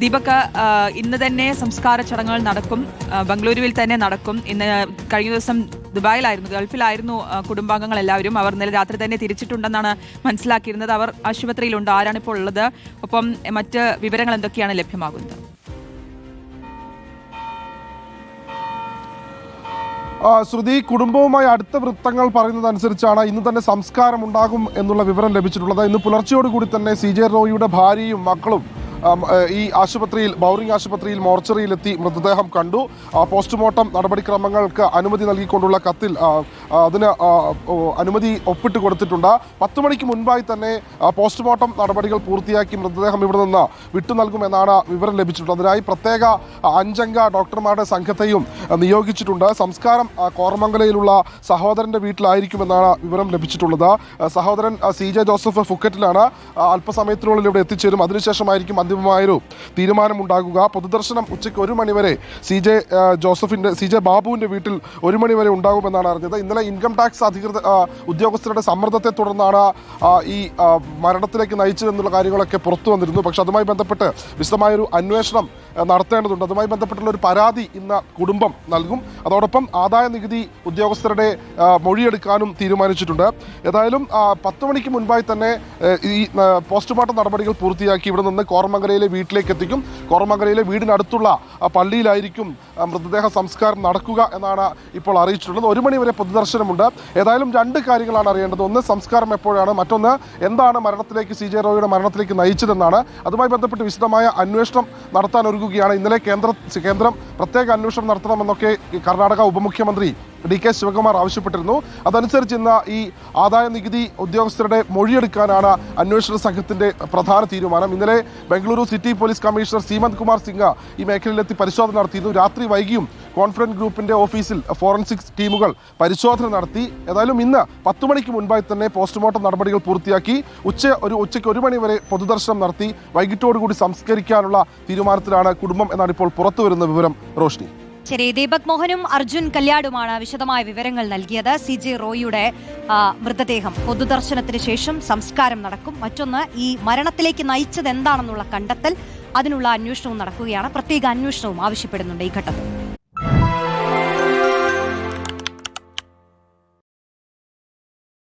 ദീപക്, ഇന്ന് തന്നെ സംസ്കാര ചടങ്ങുകൾ നടക്കും. ബംഗളൂരുവിൽ തന്നെ നടക്കും. ഇന്ന് കഴിഞ്ഞ ദിവസം ദുബായിലായിരുന്നു, ഗൾഫിലായിരുന്നു കുടുംബാംഗങ്ങൾ എല്ലാവരും. അവർ ഇന്നലെ രാത്രി തന്നെ തിരിച്ചിട്ടുണ്ടെന്നാണ് മനസ്സിലാക്കിയിരുന്നത്. അവർ ആശുപത്രിയിലുണ്ട്. ആരാണിപ്പോൾ ഉള്ളത്? ഒപ്പം മറ്റ് വിവരങ്ങൾ എന്തൊക്കെയാണ് ലഭ്യമാകുന്നത്? ശ്രുതി, കുടുംബവുമായി അടുത്ത വൃത്തങ്ങൾ പറയുന്നതനുസരിച്ചാണ് ഇന്ന് തന്നെ സംസ്കാരം ഉണ്ടാകും എന്നുള്ള വിവരം ലഭിച്ചിട്ടുള്ളത്. ഇന്ന് പുലർച്ചയോടുകൂടി തന്നെ CJ റോയിയുടെ ഭാര്യയും മക്കളും ഈ ആശുപത്രിയിൽ, ബൗറിംഗ് ആശുപത്രിയിൽ മോർച്ചറിയിലെത്തി മൃതദേഹം കണ്ടു. പോസ്റ്റ്മോർട്ടം നടപടിക്രമങ്ങൾക്ക് അനുമതി നൽകിക്കൊണ്ടുള്ള കത്തിൽ അതിന് അനുമതി ഒപ്പിട്ട് കൊടുത്തിട്ടുണ്ട്. 10 മണിക്ക് മുൻപായി തന്നെ പോസ്റ്റ്മോർട്ടം നടപടികൾ പൂർത്തിയാക്കി മൃതദേഹം ഇവിടെ നിന്ന് വിട്ടു നൽകുമെന്നാണ് വിവരം ലഭിച്ചിട്ടുള്ളത്. അതിനായി പ്രത്യേക 5 അംഗ ഡോക്ടർമാരുടെ സംഘത്തെയും നിയോഗിച്ചിട്ടുണ്ട്. സംസ്കാരം കോർമംഗലയിലുള്ള സഹോദരന്റെ വീട്ടിലായിരിക്കുമെന്നാണ് വിവരം ലഭിച്ചിട്ടുള്ളത്. സഹോദരൻ CJ ജോസഫ് ഫുക്കറ്റിലാണ്. അല്പസമയത്തിനുള്ളിൽ ഇവിടെ എത്തിച്ചേരും. അതിനുശേഷമായിരിക്കും അന്തിമമായൊരു തീരുമാനമുണ്ടാകുക. പൊതുദർശനം ഉച്ചയ്ക്ക് 1 മണിവരെ CJ ബാബുവിന്റെ വീട്ടിൽ 1 മണിവരെ ഉണ്ടാകുമെന്നാണ് അറിഞ്ഞത്. ഇന്നലെ ഇൻകം ടാക്സ് ഉദ്യോഗസ്ഥരുടെ സമ്മർദ്ദത്തെ തുടർന്നാണ് ഈ മരണത്തിലേക്ക് നയിച്ചതെന്നുള്ള കാര്യങ്ങളൊക്കെ പുറത്തു വന്നിരുന്നു. പക്ഷെ അതുമായി ബന്ധപ്പെട്ട് വിശദമായൊരു അന്വേഷണം നടത്തേണ്ടതുണ്ട്. അതുമായി ബന്ധപ്പെട്ടുള്ള ഒരു പരാതി ഇന്ന് കുടുംബം നൽകും. അതോടൊപ്പം ആദായ നികുതി ഉദ്യോഗസ്ഥരുടെ മൊഴിയെടുക്കാനും തീരുമാനിച്ചിട്ടുണ്ട്. ഏതായാലും 10 മണിക്ക് മുൻപായി തന്നെ ഈ പോസ്റ്റ്മോർട്ടം നടപടികൾ പൂർത്തിയാക്കി ഇവിടെ നിന്ന് കോർമംഗലയിലെ വീട്ടിലേക്ക് എത്തിക്കും. കോർമംഗലയിലെ വീടിനടുത്തുള്ള പള്ളിയിലായിരിക്കും മൃതദേഹ സംസ്കാരം നടക്കുക എന്നാണ് ഇപ്പോൾ അറിയിച്ചിട്ടുള്ളത്. 1 മണിവരെ പൊതുദർശനമുണ്ട്. ഏതായാലും 2 കാര്യങ്ങളാണ് അറിയേണ്ടത്. ഒന്ന്, സംസ്കാരം എപ്പോഴാണ്, മറ്റൊന്ന് എന്താണ് മരണത്തിലേക്ക്, CJ റോയിയുടെ മരണത്തിലേക്ക് നയിച്ചതെന്നാണ്. അതുമായി ബന്ധപ്പെട്ട് വിശദമായ അന്വേഷണം നടത്താൻ ഒരുങ്ങുകയാണ്. ഇന്നലെ കേന്ദ്രം പ്രത്യേക അന്വേഷണം നടത്തണമെന്നൊക്കെ കർണാടക ഉപമുഖ്യമന്ത്രി DK ശിവകുമാർ ആവശ്യപ്പെട്ടിരുന്നു. അതനുസരിച്ച് ഇന്ന് ഈ ആദായ നികുതി ഉദ്യോഗസ്ഥരുടെ മൊഴിയെടുക്കാനാണ് അന്വേഷണ സംഘത്തിന്റെ പ്രധാന തീരുമാനം. ഇന്നലെ Bengaluru city police commissioner Seemant Kumar Singh ഈ മേഖലയിലെത്തി പരിശോധന നടത്തിയിരുന്നു. രാത്രി വൈകിയും കോൺഫിഡൻസ് ഗ്രൂപ്പിന്റെ ഓഫീസിൽ ഫോറൻസിക് ടീമുകൾ പരിശോധന നടത്തി. ഏതായാലും ഇന്ന് 10 മണിക്ക് മുൻപായി തന്നെ പോസ്റ്റ്മോർട്ടം നടപടികൾ പൂർത്തിയാക്കി ഉച്ചയ്ക്ക് 1 മണി വരെ പൊതുദർശനം നടത്തി വൈകിട്ടോടുകൂടി സംസ്കരിക്കാനുള്ള തീരുമാനത്തിലാണ് കുടുംബം എന്നാണ് ഇപ്പോൾ പുറത്തുവരുന്ന വിവരം. റോഷ്നി. ശരി, ദീപക് മോഹനും അർജുൻ കല്യാടുമാണ് വിശദമായ വിവരങ്ങൾ നൽകിയത്. CJ റോയിയുടെ മൃതദേഹം പൊതുദർശനത്തിന് ശേഷം സംസ്കാരം നടക്കും. മറ്റൊന്ന്, ഈ മരണത്തിലേക്ക് നയിച്ചത് എന്താണെന്നുള്ള കണ്ടെത്തൽ, അതിനുള്ള അന്വേഷണവും നടക്കുകയാണ്. പ്രത്യേക അന്വേഷണവും ആവശ്യപ്പെടുന്നുണ്ട് ഈ ഘട്ടത്തിൽ.